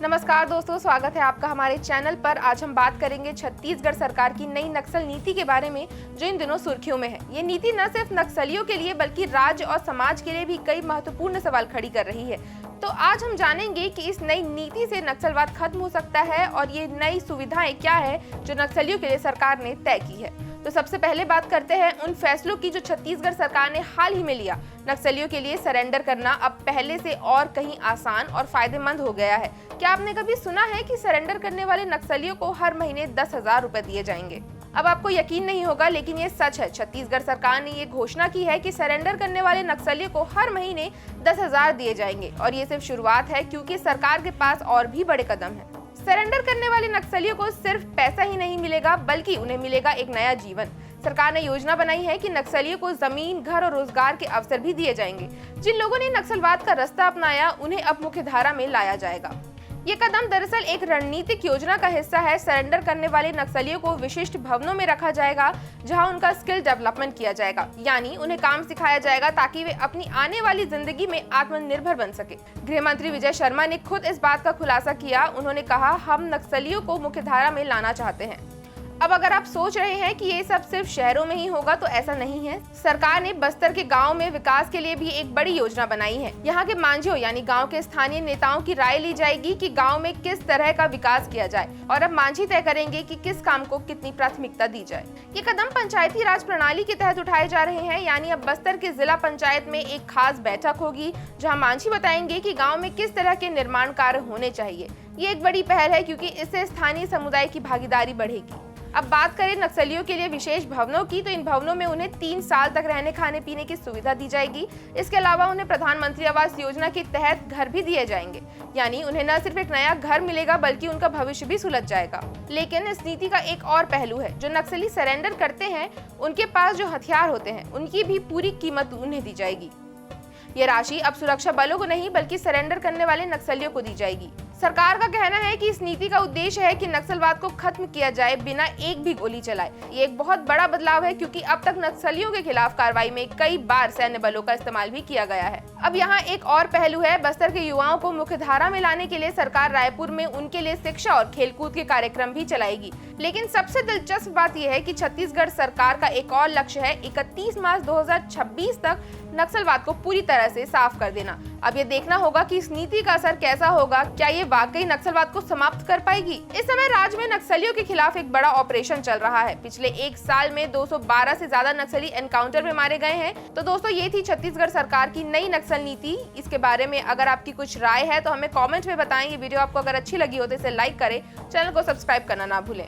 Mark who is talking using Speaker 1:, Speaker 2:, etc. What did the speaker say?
Speaker 1: नमस्कार दोस्तों, स्वागत है आपका हमारे चैनल पर। आज हम बात करेंगे छत्तीसगढ़ सरकार की नई नक्सल नीति के बारे में, जो इन दिनों सुर्खियों में है। ये नीति न सिर्फ नक्सलियों के लिए बल्कि राज्य और समाज के लिए भी कई महत्वपूर्ण सवाल खड़ी कर रही है। तो आज हम जानेंगे कि इस नई नीति से नक्सलवाद खत्म हो सकता है और ये नई सुविधाएं क्या है जो नक्सलियों के लिए सरकार ने तय की है। तो सबसे पहले बात करते हैं उन फैसलों की जो छत्तीसगढ़ सरकार ने हाल ही में लिया। नक्सलियों के लिए सरेंडर करना अब पहले से और कहीं आसान और फायदेमंद हो गया है। क्या आपने कभी सुना है कि सरेंडर करने वाले नक्सलियों को हर महीने 10,000 रुपए दिए जाएंगे? अब आपको यकीन नहीं होगा, लेकिन ये सच है। छत्तीसगढ़ सरकार ने ये घोषणा की है कि सरेंडर करने वाले नक्सलियों को हर महीने 10,000 दिए जाएंगे और ये सिर्फ शुरुआत है, क्योंकि सरकार के पास और भी बड़े कदम हैं। सरेंडर करने वाले नक्सलियों को सिर्फ पैसा ही नहीं मिलेगा, बल्कि उन्हें मिलेगा एक नया जीवन। सरकार ने योजना बनाई है कि नक्सलियों को जमीन, घर और रोजगार के अवसर भी दिए जाएंगे। जिन लोगों ने नक्सलवाद का रास्ता अपनाया, उन्हें अब मुख्य धारा में लाया जाएगा। ये कदम दरअसल एक रणनीतिक योजना का हिस्सा है। सरेंडर करने वाले नक्सलियों को विशिष्ट भवनों में रखा जाएगा, जहां उनका स्किल डेवलपमेंट किया जाएगा, यानी उन्हें काम सिखाया जाएगा ताकि वे अपनी आने वाली जिंदगी में आत्मनिर्भर बन सके। गृह मंत्री विजय शर्मा ने खुद इस बात का खुलासा किया। उन्होंने कहा, हम नक्सलियों को मुख्य धारा में लाना चाहते हैं। अब अगर आप सोच रहे हैं कि ये सब सिर्फ शहरों में ही होगा, तो ऐसा नहीं है। सरकार ने बस्तर के गांव में विकास के लिए भी एक बड़ी योजना बनाई है। यहाँ के मांझियों यानी गांव के स्थानीय नेताओं की राय ली जाएगी कि गांव में किस तरह का विकास किया जाए, और अब मांझी तय करेंगे कि किस काम को कितनी प्राथमिकता दी जाए। ये कदम पंचायती राज प्रणाली के तहत उठाए जा रहे हैं, यानी अब बस्तर के जिला पंचायत में एक खास बैठक होगी, जहाँ मांझी बताएंगे कि गाँव में किस तरह के निर्माण कार्य होने चाहिए। ये एक बड़ी पहल है, क्योंकि इससे स्थानीय समुदाय की भागीदारी बढ़ेगी। अब बात करें नक्सलियों के लिए विशेष भवनों की, तो इन भवनों में उन्हें 3 साल तक रहने खाने पीने की सुविधा दी जाएगी। इसके अलावा उन्हें प्रधानमंत्री आवास योजना के तहत घर भी दिए जाएंगे, यानी उन्हें न सिर्फ एक नया घर मिलेगा बल्कि उनका भविष्य भी सुलझ जाएगा। लेकिन इस नीति का एक और पहलू है। जो नक्सली सरेंडर करते हैं, उनके पास जो हथियार होते हैं, उनकी भी पूरी कीमत उन्हें दी जाएगी। ये राशि अब सुरक्षा बलों को नहीं बल्कि सरेंडर करने वाले नक्सलियों को दी जाएगी। सरकार का कहना है कि इस नीति का उद्देश्य है कि नक्सलवाद को खत्म किया जाए बिना एक भी गोली चलाए। ये एक बहुत बड़ा बदलाव है, क्योंकि अब तक नक्सलियों के खिलाफ कार्रवाई में कई बार सैन्य बलों का इस्तेमाल भी किया गया है। अब यहाँ एक और पहलू है। बस्तर के युवाओं को मुख्य धारा में लाने के लिए सरकार रायपुर में उनके लिए शिक्षा और खेलकूद के कार्यक्रम भी चलाएगी। लेकिन सबसे दिलचस्प बात यह है कि छत्तीसगढ़ सरकार का एक और लक्ष्य है 31 मार्च 2026 तक नक्सलवाद को पूरी तरह से साफ कर देना। अब ये देखना होगा कि इस नीति का असर कैसा होगा। क्या ये वाकई नक्सलवाद को समाप्त कर पाएगी? इस समय राज्य में नक्सलियों के खिलाफ एक बड़ा ऑपरेशन चल रहा है। पिछले एक साल में 212 से ज्यादा नक्सली एनकाउंटर में मारे गए हैं। तो दोस्तों, ये थी छत्तीसगढ़ सरकार की नई नक्सल नीति। इसके बारे में अगर आपकी कुछ राय है तो हमें कॉमेंट में बताएं। ये वीडियो आपको अगर अच्छी लगी हो तो इसे लाइक करें, चैनल को सब्सक्राइब करना ना भूलें।